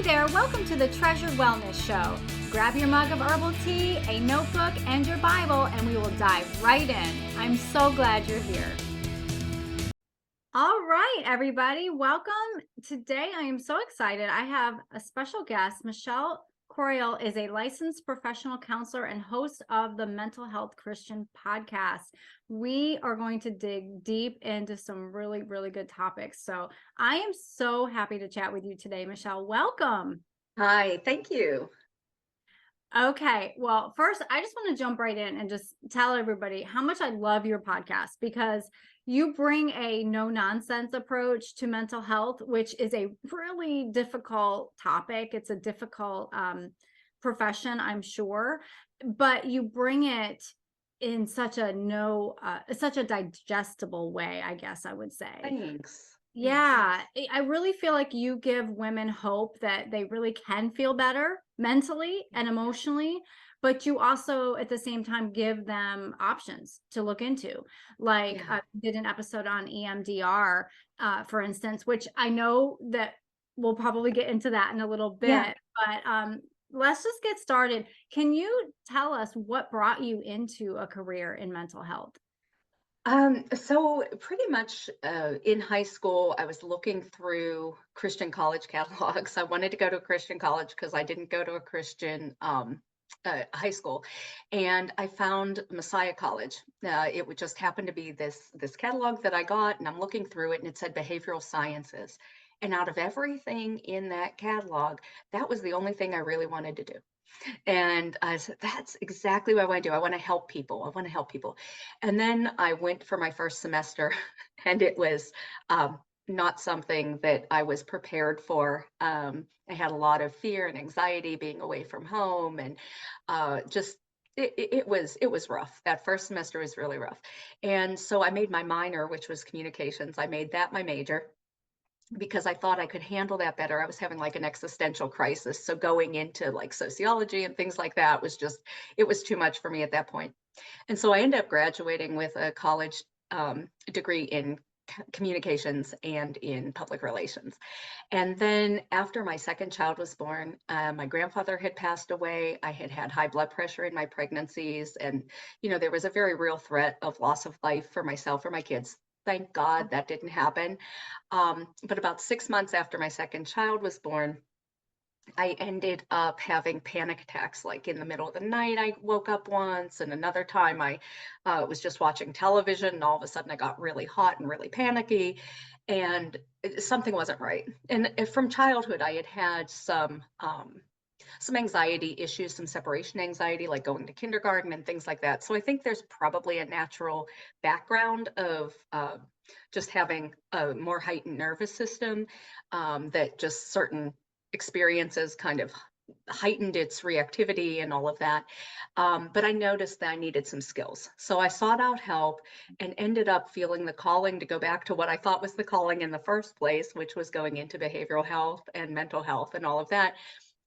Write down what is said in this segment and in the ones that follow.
Hey there, welcome to the Treasured Wellness Show. Grab your mug of herbal tea, a notebook, and your Bible, and we will dive right in. I'm so glad you're here. All right, everybody, welcome. Today, I am so excited. I have a special guest. Michelle Croyle is a licensed professional counselor and host of the Mental Health Christian podcast. We are going to dig deep into some really, really good topics. So I am so happy to chat with you today, Michelle. Welcome. Hi, thank you. Okay, well, first, I just want to jump right in and just tell everybody how much I love your podcast because you bring a no nonsense approach to mental health, which is a really difficult topic. It's a difficult profession, I'm sure, but you bring it in such a digestible way, I guess I would say. Thanks. Thanks. Yeah, I really feel like you give women hope that they really can feel better mentally and emotionally, but you also at the same time give them options to look into. Like Yeah. I did an episode on EMDR, for instance, which I know that we'll probably get into that in a little Yeah. bit, but let's just get started. Can you tell us what brought you into a career in mental health? So pretty much in high school, I was looking through Christian college catalogs. I wanted to go to a Christian college because I didn't go to a Christian high school, and I found Messiah College. It would just happen to be this catalog that I got, and I'm looking through it, and it said behavioral sciences. And out of everything in that catalog, that was the only thing I really wanted to do. And I said, that's exactly what I want to do. I want to help people. I want to help people. And then I went for my first semester, and it was not something that I was prepared for. I had a lot of fear and anxiety being away from home, and just it was rough. That first semester was really rough. And so I made my minor, which was communications. I made that my major because I thought I could handle that better. I was having like an existential crisis. So going into like sociology and things like that was just, it was too much for me at that point. And so I ended up graduating with a college degree in communications and in public relations. And then after my second child was born, my grandfather had passed away. I had had high blood pressure in my pregnancies. And, there was a very real threat of loss of life for myself or my kids. Thank God that didn't happen. But about 6 months after my second child was born, I ended up having panic attacks. Like in the middle of the night, I woke up once, and another time I was just watching television, and all of a sudden I got really hot and really panicky, and something wasn't right. And from childhood, I had had some anxiety issues, some separation anxiety, like going to kindergarten and things like that. So I think there's probably a natural background of just having a more heightened nervous system, that just certain experiences kind of heightened its reactivity and all of that. But I noticed that I needed some skills. So I sought out help and ended up feeling the calling to go back to what I thought was the calling in the first place, which was going into behavioral health and mental health and all of that.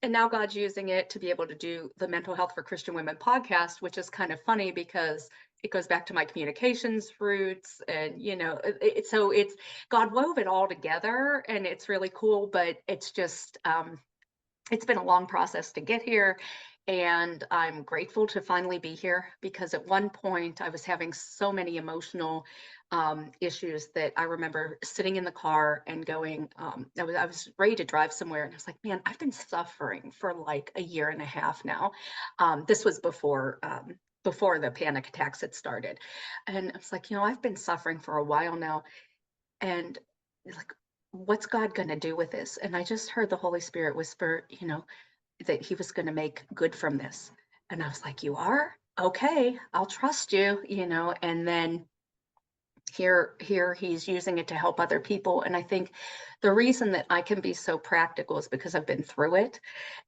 And now God's using it to be able to do the Mental Health for Christian Women podcast, which is kind of funny because it goes back to my communications roots. And, so it's God wove it all together, and it's really cool, but it's just, it's been a long process to get here. And I'm grateful to finally be here because at one point I was having so many emotional issues that I remember sitting in the car and going, I was ready to drive somewhere. And I was like, man, I've been suffering for like a year and a half now. This was before the panic attacks had started. And I was like, I've been suffering for a while now. And like, what's God going to do with this? And I just heard the Holy Spirit whisper, that he was going to make good from this. And I was like, you are? Okay, I'll trust you, and then here he's using it to help other people. And I think the reason that I can be so practical is because I've been through it,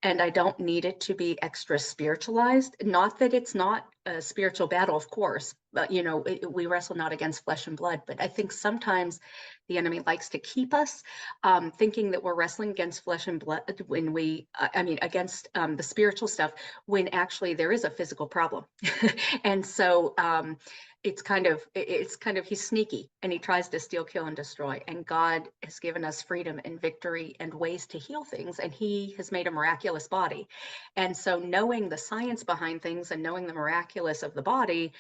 and I don't need it to be extra spiritualized. Not that it's not a spiritual battle, of course, but we wrestle not against flesh and blood. But I think sometimes the enemy likes to keep us thinking that we're wrestling against flesh and blood when against the spiritual stuff, when actually there is a physical problem. And so he's sneaky, and he tries to steal, kill, and destroy. And God has given us freedom and victory and ways to heal things, and he has made a miraculous body. And so knowing the science behind things and knowing the miraculous of the body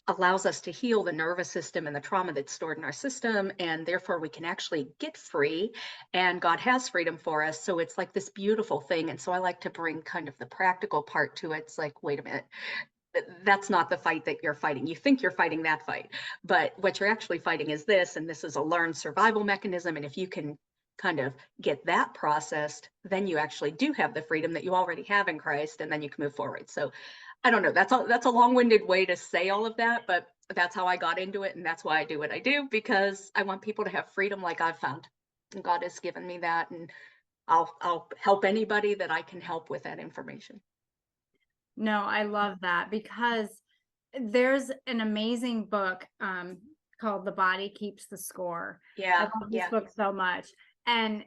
allows us to heal the nervous system and the trauma that's stored in our system, and therefore we can actually get free, and God has freedom for us. So it's like this beautiful thing. And so I like to bring kind of the practical part to it. It's like, wait a minute, that's not the fight that you're fighting. You think you're fighting that fight, but what you're actually fighting is this, and this is a learned survival mechanism. And if you can kind of get that processed, then you actually do have the freedom that you already have in Christ, and then you can move forward. So I don't know, that's a long-winded way to say all of that, but that's how I got into it, and that's why I do what I do, because I want people to have freedom like I've found. And God has given me that, and I'll help anybody that I can help with that information. No, I love that because there's an amazing book called The Body Keeps the Score. I Yeah, love this yeah, book so much. And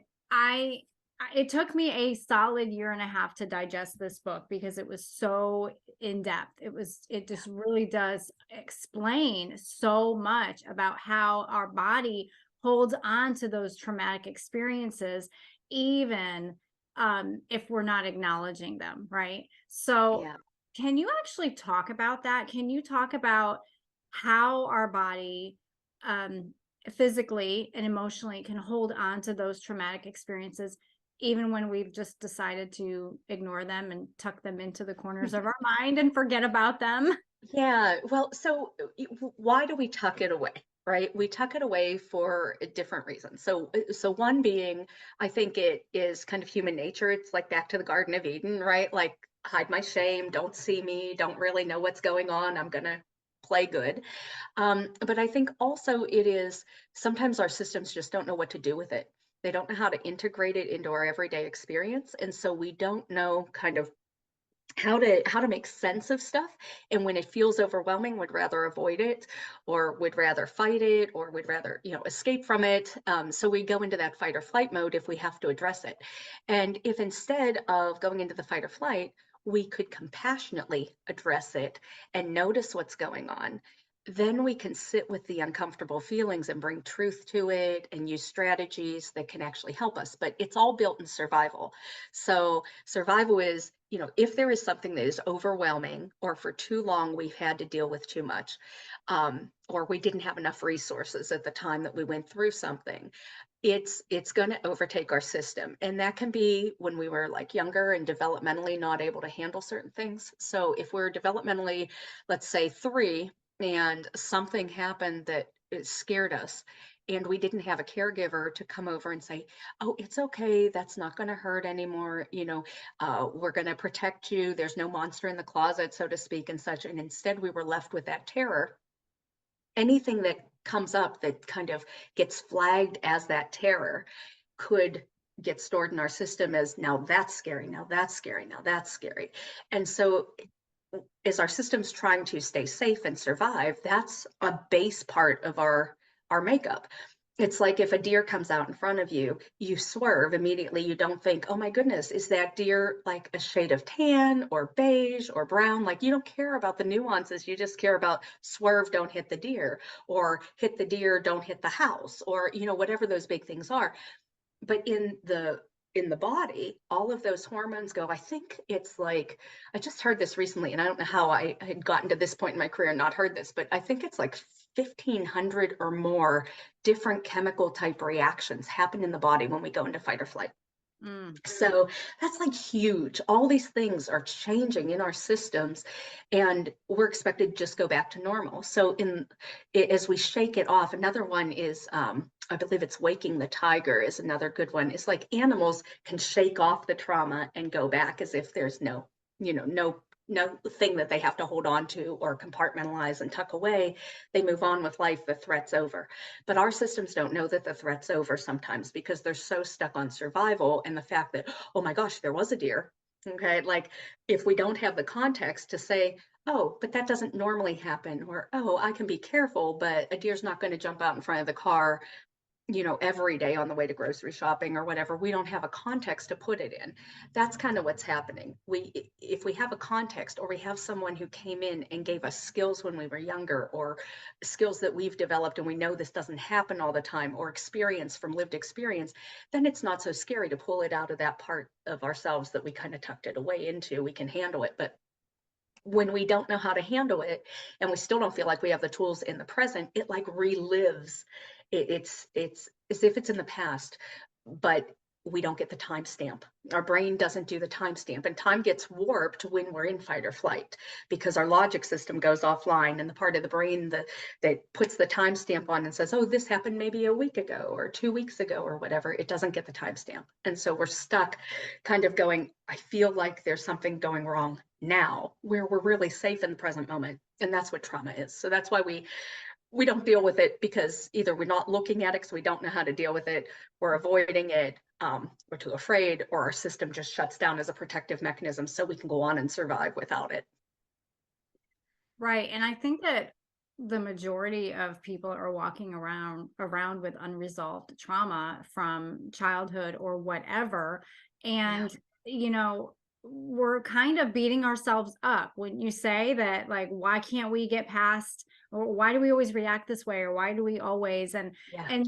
it took me a solid year and a half to digest this book because it was so in depth. It just really does explain so much about how our body holds on to those traumatic experiences, even if we're not acknowledging them, right? So yeah. can you actually talk about that? Can you talk about how our body um, physically and emotionally can hold on to those traumatic experiences, even when we've just decided to ignore them and tuck them into the corners of our mind and forget about them? Yeah, well, so why do we tuck it away? Right? We tuck it away for different reasons. So one being, I think it is kind of human nature. It's like back to the Garden of Eden, right? Like, hide my shame, don't see me, don't really know what's going on. I'm gonna play good. But I think also it is sometimes our systems just don't know what to do with it. They don't know how to integrate it into our everyday experience, and so we don't know kind of how to make sense of stuff. And when it feels overwhelming, would rather avoid it, or would rather fight it, or would rather escape from it. So we go into that fight or flight mode if we have to address it. And if instead of going into the fight or flight, we could compassionately address it and notice what's going on, then we can sit with the uncomfortable feelings and bring truth to it and use strategies that can actually help us. But it's all built in survival. So survival is, if there is something that is overwhelming, or for too long we've had to deal with too much, or we didn't have enough resources at the time that we went through something, it's going to overtake our system. And that can be when we were like younger and developmentally not able to handle certain things. So if we're developmentally, let's say 3, and something happened that it scared us, and we didn't have a caregiver to come over and say, oh, it's okay, that's not going to hurt anymore, we're going to protect you, there's no monster in the closet, so to speak, and such. And instead we were left with that terror. Anything that comes up that kind of gets flagged as that terror could get stored in our system as, now that's scary, now that's scary, now that's scary. And so as our system's trying to stay safe and survive, that's a base part of our makeup. It's like if a deer comes out in front of you, you swerve immediately. You don't think, oh my goodness, is that deer like a shade of tan or beige or brown? Like, you don't care about the nuances. You just care about swerve, don't hit the deer, or hit the deer, don't hit the house, or whatever those big things are. But in the body, all of those hormones go. I think it's like, I just heard this recently, and I don't know how I had gotten to this point in my career and not heard this, but I think it's like 1,500 or more different chemical type reactions happen in the body when we go into fight or flight. Mm. So that's like huge. All these things are changing in our systems, and we're expected to just go back to normal. So as we shake it off, another one is, I believe it's waking the tiger is another good one. It's like animals can shake off the trauma and go back as if there's no thing that they have to hold on to or compartmentalize and tuck away. They move on with life. The threat's over. But our systems don't know that the threat's over sometimes, because they're so stuck on survival and the fact that, oh my gosh, there was a deer. Okay. Like, if we don't have the context to say, oh, but that doesn't normally happen, or, oh, I can be careful, but a deer's not going to jump out in front of the car, every day on the way to grocery shopping or whatever. We don't have a context to put it in. That's kind of what's happening. If we have a context, or we have someone who came in and gave us skills when we were younger, or skills that we've developed and we know this doesn't happen all the time, or experience from lived experience, then it's not so scary to pull it out of that part of ourselves that we kind of tucked it away into. We can handle it. But when we don't know how to handle it, and we still don't feel like we have the tools in the present, it like relives. It's as if it's in the past, but we don't get the timestamp. Our brain doesn't do the timestamp, and time gets warped when we're in fight or flight, because our logic system goes offline, and the part of the brain that puts the timestamp on and says, oh, this happened maybe a week ago or 2 weeks ago or whatever, it doesn't get the timestamp. And so we're stuck kind of going, I feel like there's something going wrong now, where we're really safe in the present moment. And that's what trauma is. So that's why we don't deal with it, because either we're not looking at it because we don't know how to deal with it, we're avoiding it, we're too afraid, or our system just shuts down as a protective mechanism so we can go on and survive without it. Right. And I think that the majority of people are walking around with unresolved trauma from childhood or whatever. Yeah. And, you know, we're kind of beating ourselves up when you say that, like, why can't we get past, or why do we always react this way, or why do we always, Yeah. and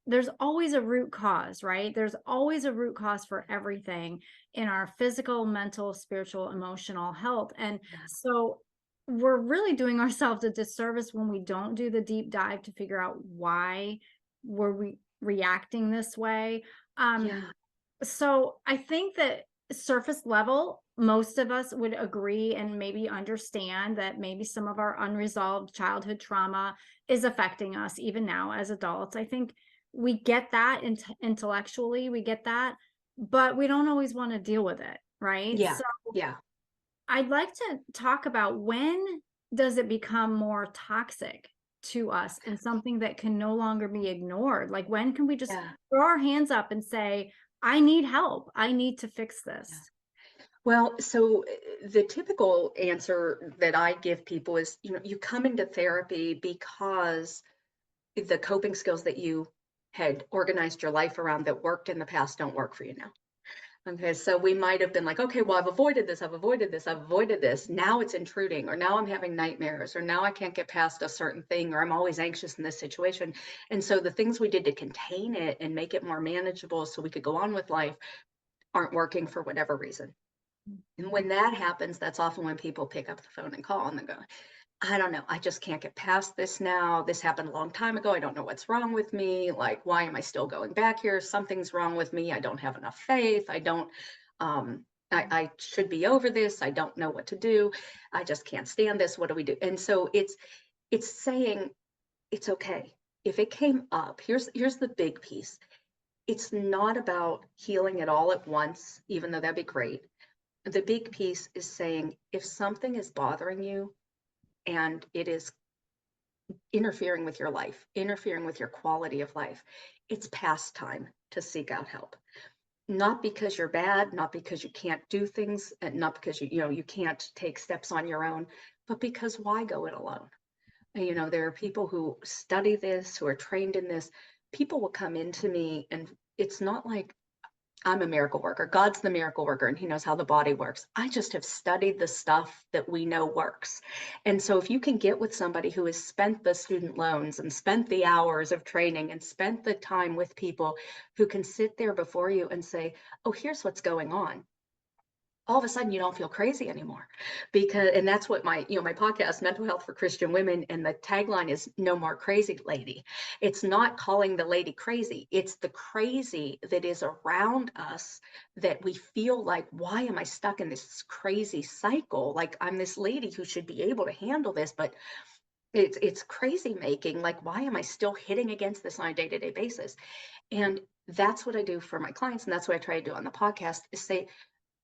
there's always a root cause, right? There's always a root cause for everything in our physical, mental, spiritual, emotional health. And Yeah. so we're really doing ourselves a disservice when we don't do the deep dive to figure out why we're reacting this way. Um, Yeah. so I think that surface level, most of us would agree and maybe understand that maybe some of our unresolved childhood trauma is affecting us even now as adults. I think we get that intellectually, we get that, but we don't always want to deal with it, right? Yeah. So Yeah. I'd like to talk about, when does it become more toxic to us and something that can no longer be ignored? Like, when can we just Yeah. throw our hands up and say, I need help. I need to fix Yeah. this. Well, so the typical answer that I give people is, you come into therapy because the coping skills that you had organized your life around that worked in the past don't work for you now. Okay, so we might have been like, okay, well, I've avoided this, I've avoided this, I've avoided this. Now it's intruding, or now I'm having nightmares, or now I can't get past a certain thing, or I'm always anxious in this situation. And so the things we did to contain it and make it more manageable so we could go on with life aren't working for whatever reason. And when that happens, that's often when people pick up the phone and call and they go, I don't know. I just can't get past this now. This happened a long time ago. I don't know what's wrong with me. Like, why am I still going back here? Something's wrong with me. I don't have enough faith. I don't, I should be over this. I don't know what to do. I just can't stand this. What do we do? And so it's saying it's okay. If it came up, here's the big piece. It's not about healing it all at once, even though that'd be great. The big piece is saying, if something is bothering you and it is interfering with your life, interfering with your quality of life, it's past time to seek out help. Not because you're bad, not because you can't do things, and not because you can't take steps on your own, but because why go it alone? And, there are people who study this, who are trained in this. People will come into me, and it's not like I'm a miracle worker. God's the miracle worker, and he knows how the body works. I just have studied the stuff that we know works. And so if you can get with somebody who has spent the student loans and spent the hours of training and spent the time with people who can sit there before you and say, oh, here's what's going on, all of a sudden you don't feel crazy anymore. And that's what my podcast, Mental Health for Christian Women, and the tagline is no more crazy lady. It's not calling the lady crazy, it's the crazy that is around us, that we feel like, why am I stuck in this crazy cycle? Like, I'm this lady who should be able to handle this, but it's crazy making. Like, why am I still hitting against this on a day-to-day basis? And that's what I do for my clients, and that's what I try to do on the podcast, is say,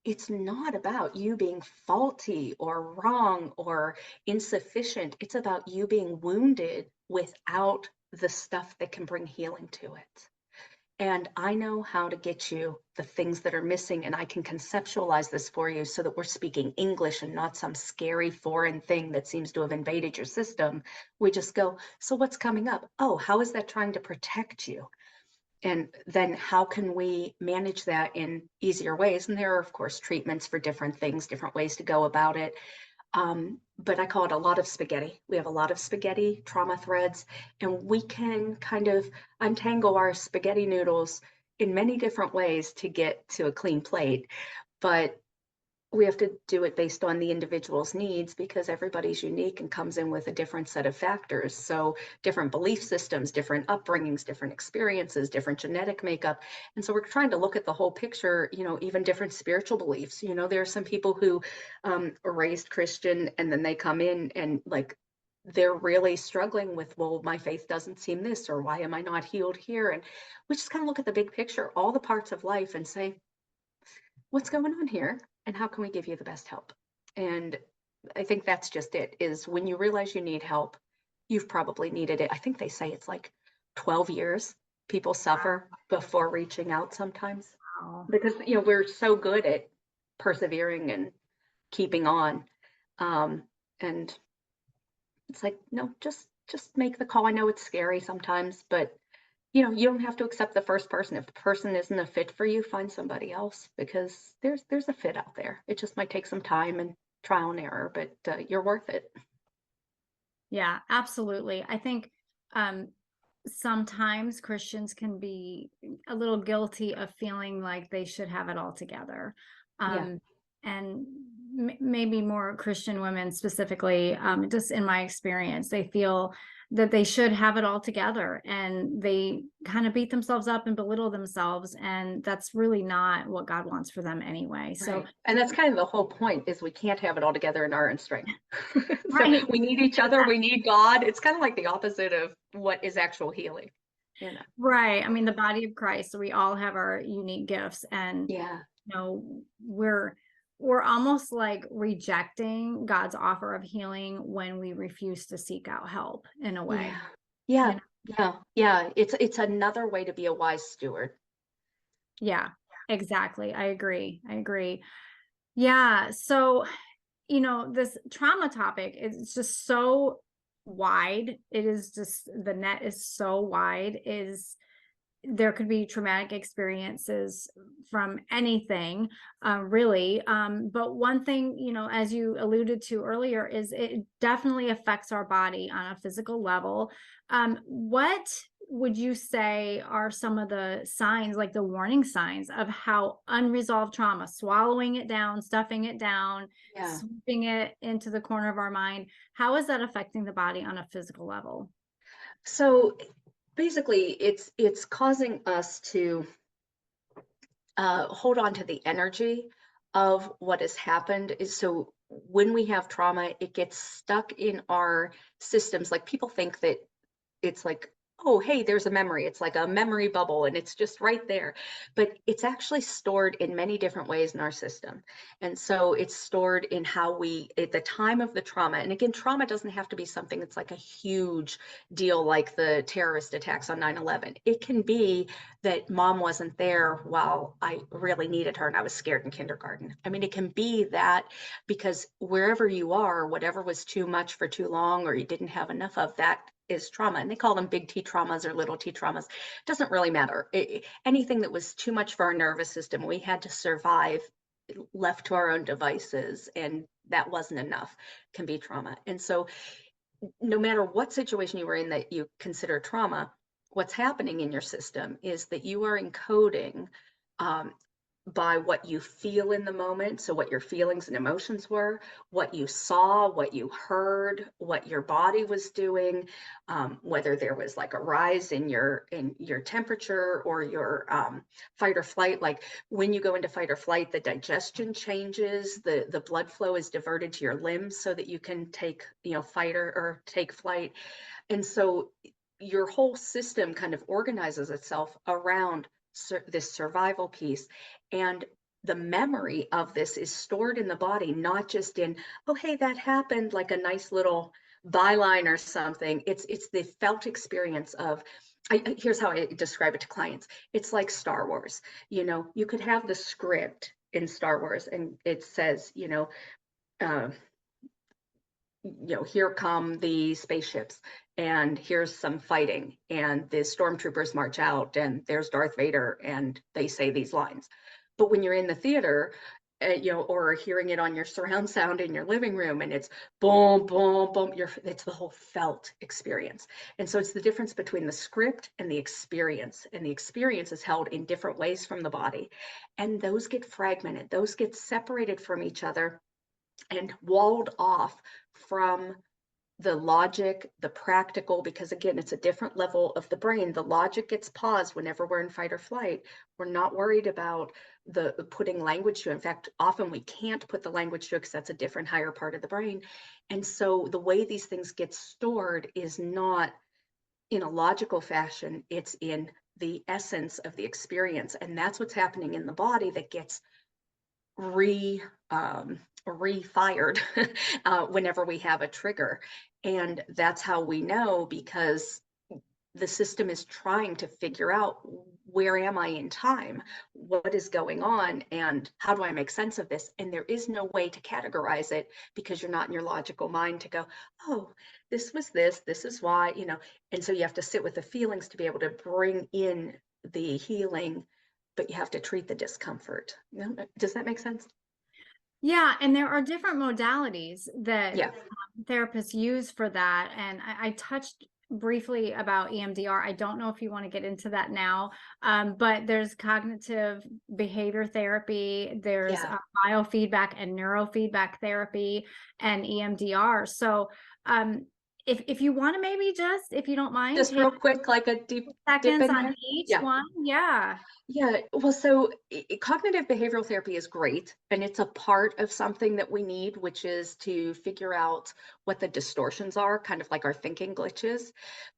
it's not about you being faulty or wrong or insufficient. It's about you being wounded without the stuff that can bring healing to it. And I know how to get you the things that are missing, and I can conceptualize this for you so that we're speaking English and not some scary foreign thing that seems to have invaded your system. We just go, so what's coming up? Oh, how is that trying to protect you? And then how can we manage that in easier ways? And there are, of course, treatments for different things, different ways to go about it. But I call it a lot of spaghetti. We have a lot of spaghetti trauma threads, and we can kind of untangle our spaghetti noodles in many different ways to get to a clean plate. But we have to do it based on the individual's needs because everybody's unique and comes in with a different set of factors. So, different belief systems, different upbringings, different experiences, different genetic makeup. And so, we're trying to look at the whole picture, even different spiritual beliefs. There are some people who are raised Christian and then they come in and like, they're really struggling with, well, my faith doesn't seem this, or why am I not healed here? And we just kind of look at the big picture, all the parts of life, and say, what's going on here and how can we give you the best help? And I think that's just it, is when you realize you need help, you've probably needed it. I think they say it's like 12 years people suffer before reaching out sometimes, Wow. because we're so good at persevering and keeping on. um, and it's like, no, just make the call. I know it's scary sometimes, but you don't have to accept the first person. If the person isn't a fit for you, find somebody else, because there's a fit out there. It just might take some time and trial and error, but you're worth it. Yeah, absolutely. I think um, sometimes Christians can be a little guilty of feeling like they should have it all together. Yeah. Um, and maybe more Christian women specifically, just in my experience, they feel that they should have it all together and they kind of beat themselves up and belittle themselves. And that's really not what God wants for them anyway. So, Right. And that's kind of the whole point, is we can't have it all together in our own strength. So right. we need each other. We need God. It's kind of like the opposite of what is actual healing, you know? Right. I mean, the body of Christ, so we all have our unique gifts and Yeah. we're almost like rejecting God's offer of healing when we refuse to seek out help in a way. Yeah. Yeah. You know? Yeah. Yeah. It's another way to be a wise steward. Yeah, exactly. I agree. I agree. Yeah. So, this trauma topic is just so wide. It is just the net is so wide, is there could be traumatic experiences from anything, really. But one thing, as you alluded to earlier, is it definitely affects our body on a physical level. What would you say are some of the signs, like the warning signs of how unresolved trauma, swallowing it down, stuffing it down, Yeah. sweeping it into the corner of our mind, how is that affecting the body on a physical level? So basically, it's causing us to hold on to the energy of what has happened. So when we have trauma, it gets stuck in our systems. Like, people think that it's like, oh, hey, there's a memory. It's like a memory bubble and it's just right there. But it's actually stored in many different ways in our system. And so it's stored in how we, at the time of the trauma, and again, trauma doesn't have to be something that's like a huge deal like the terrorist attacks on 9/11. It can be that mom wasn't there while I really needed her and I was scared in kindergarten. I mean, it can be that, because wherever you are, whatever was too much for too long or you didn't have enough of, that is trauma. And they call them big T traumas or little T traumas. Doesn't really matter. Anything that was too much for our nervous system, we had to survive left to our own devices, and that wasn't enough, can be trauma. And so no matter what situation you were in that you consider trauma, what's happening in your system is that you are encoding um, by what you feel in the moment. So, what your feelings and emotions were, what you saw, what you heard, what your body was doing, whether there was like a rise in your temperature or your fight or flight. Like, when you go into fight or flight, the digestion changes, the blood flow is diverted to your limbs so that you can take fight or take flight. And so your whole system kind of organizes itself around this survival piece. And the memory of this is stored in the body, not just in, oh, hey, that happened, like a nice little byline or something. It's the felt experience of, here's how I describe it to clients. It's like Star Wars. You know, you could have the script in Star Wars and it says, uh, here come the spaceships and here's some fighting and the stormtroopers march out and there's Darth Vader and they say these lines. But when you're in the theater, or hearing it on your surround sound in your living room and it's boom, boom, boom, it's the whole felt experience. And so it's the difference between the script and the experience. And the experience is held in different ways from the body. And those get fragmented, those get separated from each other and walled off from the logic, the practical, because again, it's a different level of the brain. The logic gets paused whenever we're in fight or flight. We're not worried about the putting language to. In fact, often we can't put the language to because that's a different higher part of the brain. And so the way these things get stored is not in a logical fashion, it's in the essence of the experience. And that's what's happening in the body that gets refired whenever we have a trigger. And that's how we know, because the system is trying to figure out, where am I in time? What is going on? And how do I make sense of this? And there is no way to categorize it because you're not in your logical mind to go, oh, this was this is why, and so you have to sit with the feelings to be able to bring in the healing, but you have to treat the discomfort. Does that make sense? Yeah, and there are different modalities that Yeah. therapists use for that. And I touched briefly about EMDR. I don't know if you want to get into that now, but there's cognitive behavior therapy, there's Yeah. biofeedback and neurofeedback therapy, and EMDR. So if you want to, maybe just, if you don't mind, Just take real quick, like a deep dip seconds in on there. each Yeah. one. Yeah. Yeah. Well, so cognitive behavioral therapy is great, and it's a part of something that we need, which is to figure out what the distortions are, kind of like our thinking glitches.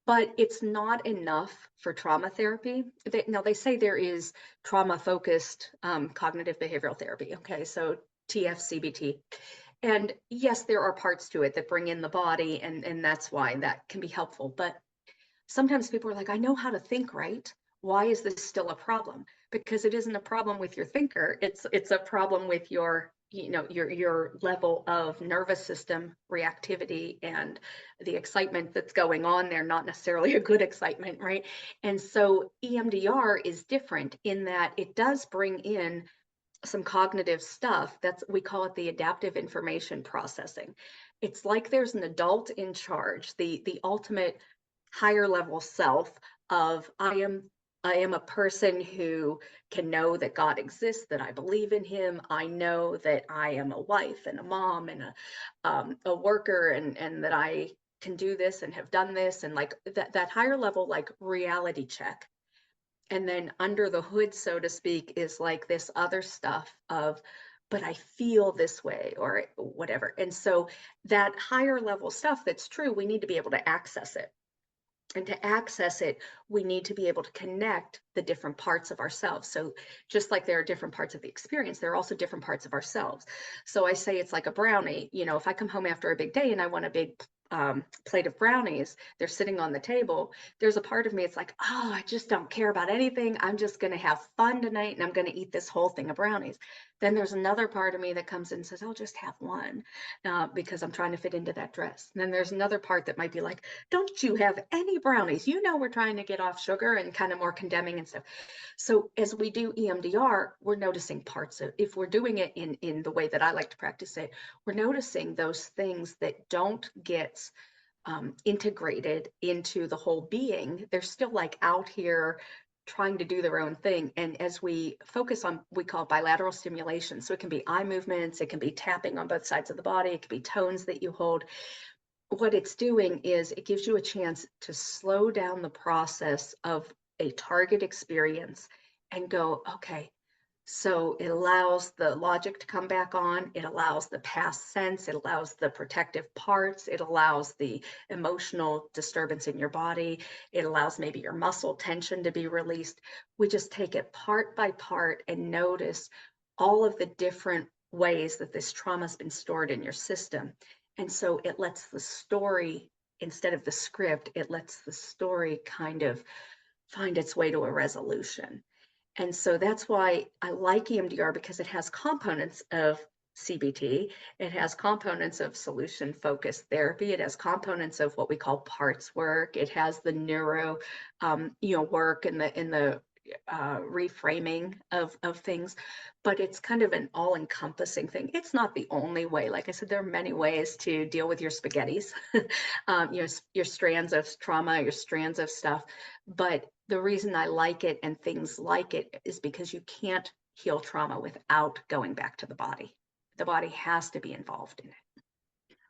But it's not enough for trauma therapy. Now, they say there is trauma focused cognitive behavioral therapy. Okay. So TFCBT. And yes, there are parts to it that bring in the body, and that's why that can be helpful. But sometimes people are like, I know how to think right. Why is this still a problem? Because it isn't a problem with your thinker. It's a problem with your level of nervous system reactivity and the excitement that's going on there, not necessarily a good excitement, right? And so EMDR is different in that it does bring in some cognitive stuff. That's, we call it the adaptive information processing. It's like there's an adult in charge, the ultimate higher level self of, I am a person who can know that God exists, that I believe in him. I know that I am a wife and a mom and a worker, and that I can do this and have done this, and like that higher level, like reality check. And then under the hood, so to speak, is like this other stuff of, but I feel this way or whatever. And so that higher level stuff that's true, we need to be able to access it. And to access it, we need to be able to connect the different parts of ourselves. So just like there are different parts of the experience, there are also different parts of ourselves. So I say it's like a brownie. If I come home after a big day and I want a big plate of brownies, they're sitting on the table. There's a part of me, it's like, oh, I just don't care about anything. I'm just going to have fun tonight and I'm going to eat this whole thing of brownies. Then there's another part of me that comes in and says, I'll just have one because I'm trying to fit into that dress. And then there's another part that might be like, don't you have any brownies? We're trying to get off sugar, and kind of more condemning and stuff. So as we do EMDR, we're noticing parts of, if we're doing it in the way that I like to practice it, we're noticing those things that don't get integrated into the whole being. They're still like out here trying to do their own thing. And as we focus on, we call bilateral stimulation. So it can be eye movements, it can be tapping on both sides of the body, it can be tones that you hold. What it's doing is it gives you a chance to slow down the process of a target experience and go, okay, so it allows the logic to come back on. It allows the past sense. It allows the protective parts. It allows the emotional disturbance in your body. It allows maybe your muscle tension to be released. We just take it part by part and notice all of the different ways that this trauma has been stored in your system. And so it lets the story, instead of the script, it lets the story kind of find its way to a resolution. And so that's why I like EMDR, because it has components of CBT, it has components of solution focused therapy, it has components of what we call parts work, it has the neuro, work and the reframing of things, but it's kind of an all-encompassing thing. It's not the only way. Like I said, there are many ways to deal with your spaghettis, your strands of trauma, your strands of stuff. But the reason I like it and things like it is because you can't heal trauma without going back to the body. The body has to be involved in it.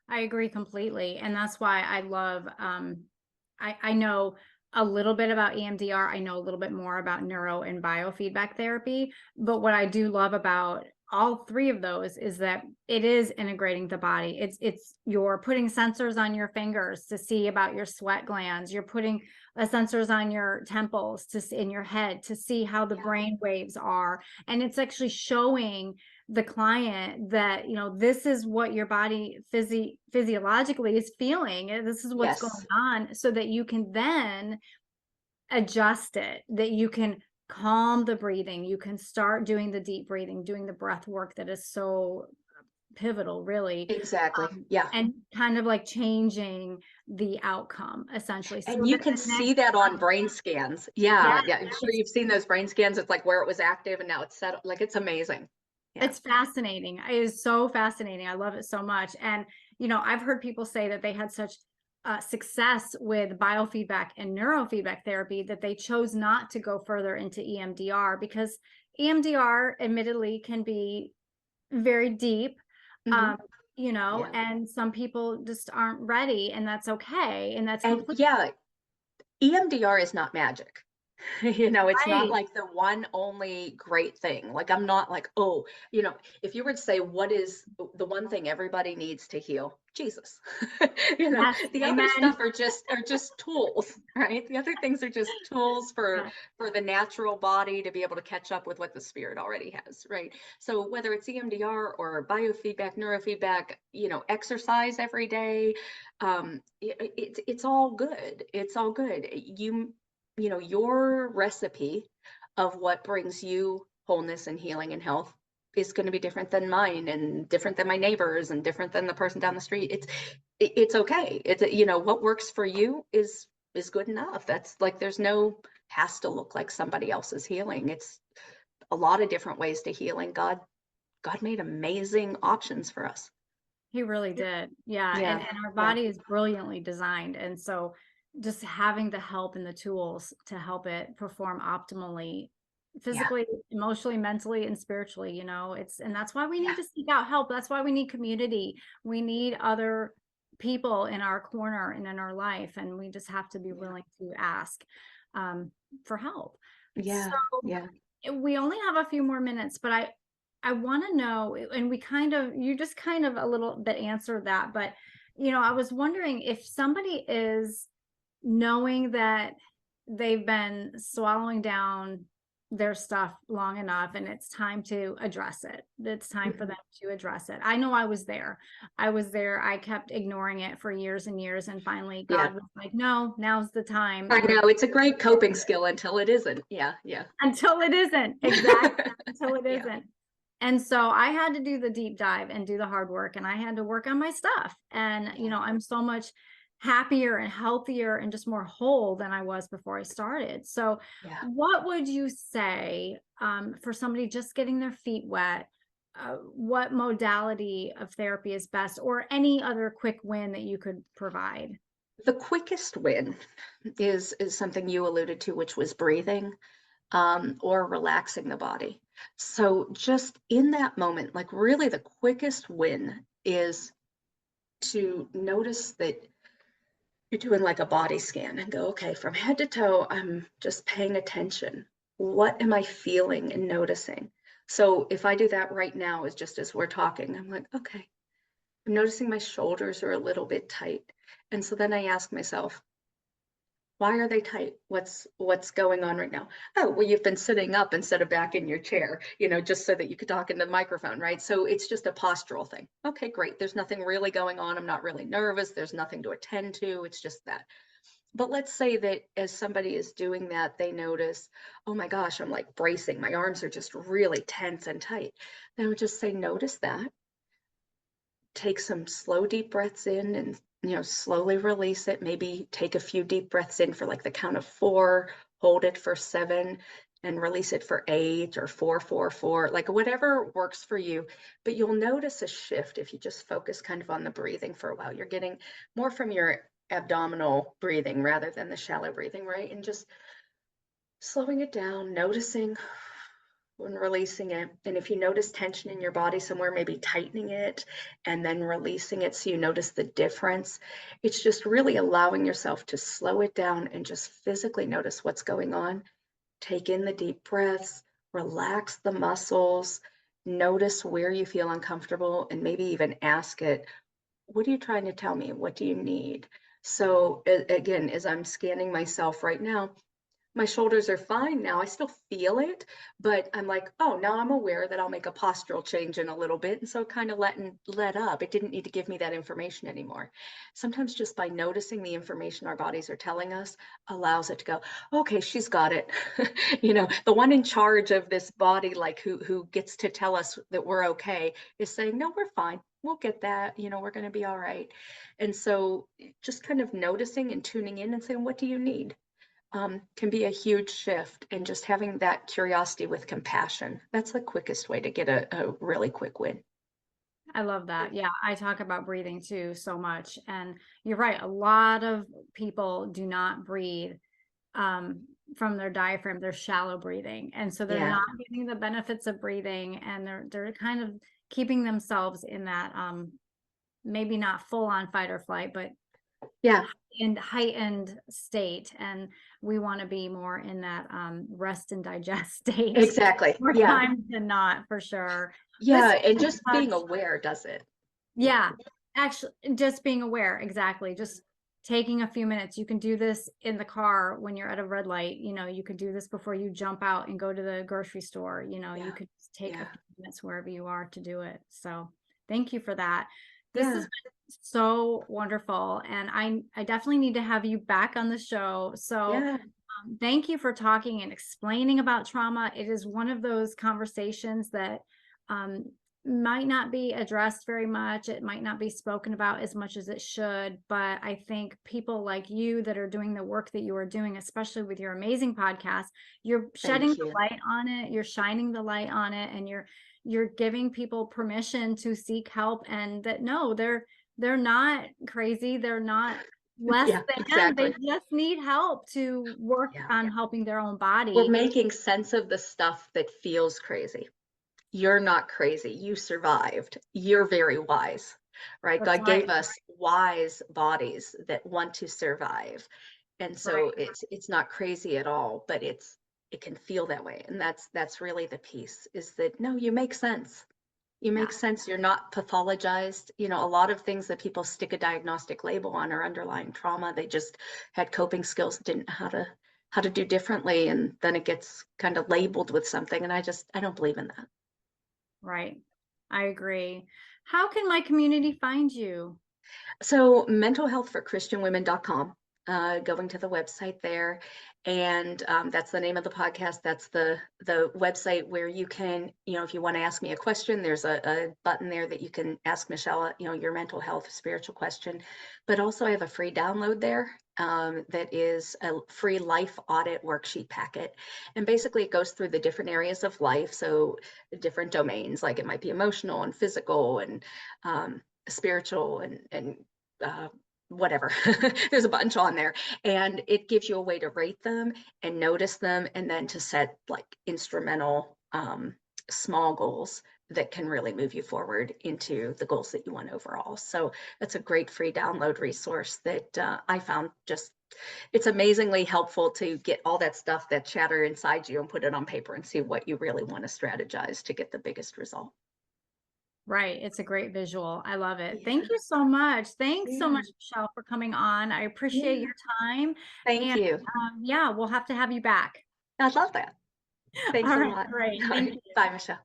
I agree completely. And that's why I love, I know a little bit about EMDR. I know a little bit more about neuro and biofeedback therapy. But what I do love about all three of those is that it is integrating the body. It's you're putting sensors on your fingers to see about your sweat glands. You're putting sensors on your temples in your head to see how the Yeah. brain waves are. And it's actually showing the client that, this is what your body physiologically is feeling, and this is what's going Yes, on, so that you can then adjust it, that you can calm the breathing, you can start doing the deep breathing, doing the breath work that is so pivotal, really, exactly. Yeah. and kind of like changing the outcome, essentially, so And you that can the next see that on time. brain scans. Yeah, Yeah, yeah. I'm sure you've seen those brain scans. It's like where it was active and now it's set. Like it's amazing. Yeah. it's fascinating. It is so fascinating. I love it so much. And, I've heard people say that they had such success with biofeedback and neurofeedback therapy that they chose not to go further into EMDR, because EMDR admittedly can be very deep, Hmm. um, Yeah. and some people just aren't ready, and that's okay. And that's And completely yeah, EMDR is not magic. It's not right. like the one only great thing. Like I'm not like, oh, if you were to say what is the one thing everybody needs to heal, Jesus. Yes. The other Amen. stuff are just tools, right? The other things are just tools for Yeah. the natural body to be able to catch up with what the spirit already has, right? So whether it's EMDR or biofeedback, neurofeedback, exercise every day, it's all good. It's all good. Your recipe of what brings you wholeness and healing and health is going to be different than mine and different than my neighbors and different than the person down the street. It's okay. It's what works for you is good enough. That's like there's no has to look like somebody else's healing. It's a lot of different ways to healing. God made amazing options for us. He really did. Yeah. And Yeah. our Yeah. body is brilliantly designed. And so just having the help and the tools to help it perform optimally, Yeah. physically, emotionally, mentally, and spiritually, and that's why we Yeah. need to seek out help. That's why we need community. We need other people in our corner and in our life. And we just have to be Yeah. willing to ask um, for help. Yeah. So Yeah. we only have a few more minutes, but I want to know, and you just kind of a little bit answered that, but I was wondering if somebody is knowing that they've been swallowing down their stuff long enough and it's time to address it. It's time for Mhm. them to address it. I know I was there. I kept ignoring it for years and years, and finally Yeah. God was like, "No, now's the time. I You're know it's a great coping skill until it isn't. Yeah, yeah. until it isn't." Exactly. Until it Yeah, isn't. And so I had to do the deep dive and do the hard work, and I had to work on my stuff. And, yeah, I'm so much happier and healthier and just more whole than I was before I started. So, yeah. what would you say for somebody just getting their feet wet? What modality of therapy is best, or any other quick win that you could provide? The quickest win is something you alluded to, which was breathing, or relaxing the body. So just in that moment, like really the quickest win is to notice that you're doing like a body scan and go, okay, from head to toe, I'm just paying attention. What am I feeling and noticing? So if I do that right now, is just as we're talking, I'm like, okay, I'm noticing my shoulders are a little bit tight. And so then I ask myself, Why are they tight? What's going on right now? Oh, well, you've been sitting up instead of back in your chair, just so that you could talk into the microphone, right? So it's just a postural thing. Okay, great. There's nothing really going on. I'm not really nervous. There's nothing to attend to. It's just that. But let's say that as somebody is doing that, they notice, oh my gosh, I'm like bracing. My arms are just really tense and tight. Then I would just say, notice that. Take some slow, deep breaths in and, slowly release it. Maybe take a few deep breaths in for like the count of 4, hold it for 7, and release it for 8 or 4, 4, 4, like whatever works for you. But you'll notice a shift if you just focus kind of on the breathing for a while. You're getting more from your abdominal breathing rather than the shallow breathing, right? And just slowing it down, noticing when releasing it. And if you notice tension in your body somewhere, maybe tightening it and then releasing it so you notice the difference. It's just really allowing yourself to slow it down and just physically notice what's going on. Take in the deep breaths, relax the muscles, notice where you feel uncomfortable, and maybe even ask it, what are you trying to tell me? What do you need? So again, as I'm scanning myself right now, my shoulders are fine now. I still feel it, but I'm like, oh, now I'm aware that I'll make a postural change in a little bit. And so kind of let up. It didn't need to give me that information anymore. Sometimes just by noticing the information our bodies are telling us allows it to go, okay, she's got it. The one in charge of this body, like who gets to tell us that we're okay, is saying, no, we're fine. We'll get that. We're going to be all right. And so just kind of noticing and tuning in and saying, what do you need? Can be a huge shift, and just having that curiosity with compassion. That's the quickest way to get a really quick win. I love that. Yeah, I talk about breathing too so much. And you're right. A lot of people do not breathe from their diaphragm. They're shallow breathing. And so they're Yeah. not getting the benefits of breathing, and they're kind of keeping themselves in that maybe not full on fight or flight, but Yeah, in heightened state. And we want to be more in that rest and digest state exactly. more Yeah. times than not, for sure. This Yeah. And is just being such aware does it. Yeah, actually, just being aware, exactly. Just taking a few minutes. You can do this in the car when you're at a red light. You can do this before you jump out and go to the grocery store. You Yeah. could just take a Yeah. few minutes wherever you are to do it. So thank you for that. This has Yeah. been so wonderful. And I definitely need to have you back on the show. So Yeah. thank you for talking and explaining about trauma. It is one of those conversations that um, might not be addressed very much. It might not be spoken about as much as it should. But I think people like you that are doing the work that you are doing, especially with your amazing podcast, you're shedding Thank the you. light on it, you're shining the light on it, and you're giving people permission to seek help, and that no, they're not crazy, they're not less Yeah, than, they exactly. just need help to work Yeah. on helping their own We're body. making sense of the stuff that feels crazy. You're not crazy. You survived. You're very wise, right? That's God right. gave us wise bodies that want to survive. And so Right. it's not crazy at all, but it can feel that way. And that's really the piece, is that no, you make sense. You Yeah. make sense. You're not pathologized. A lot of things that people stick a diagnostic label on are underlying trauma. They just had coping skills, didn't know how to do differently, and then it gets kind of labeled with something. And I don't believe in that. Right. I agree. How can my community find you? So mentalhealthforchristianwomen.com, going to the website there. And that's the name of the podcast. That's the website where you can, if you want to ask me a question, there's a button there that you can ask Michelle, your mental health spiritual question. But also I have a free download there, that is a free life audit worksheet packet. And basically it goes through the different areas of life. So different domains, like it might be emotional and physical and spiritual and uh, whatever. There's a bunch on there, and it gives you a way to rate them and notice them, and then to set like instrumental, small goals that can really move you forward into the goals that you want overall. So that's a great free download resource that I found just, it's amazingly helpful to get all that stuff, that chatter inside you, and put it on paper and see what you really want to strategize to get the biggest result. Right. It's a great visual. I love it. Yeah, Thank you so much. Thanks so yeah, much, Michelle, for coming on. I appreciate yeah. your time. Thank And you. yeah, we'll have to have you back. I love that. Thanks All a right, lot. great. All Thank right. you. Bye, Michelle.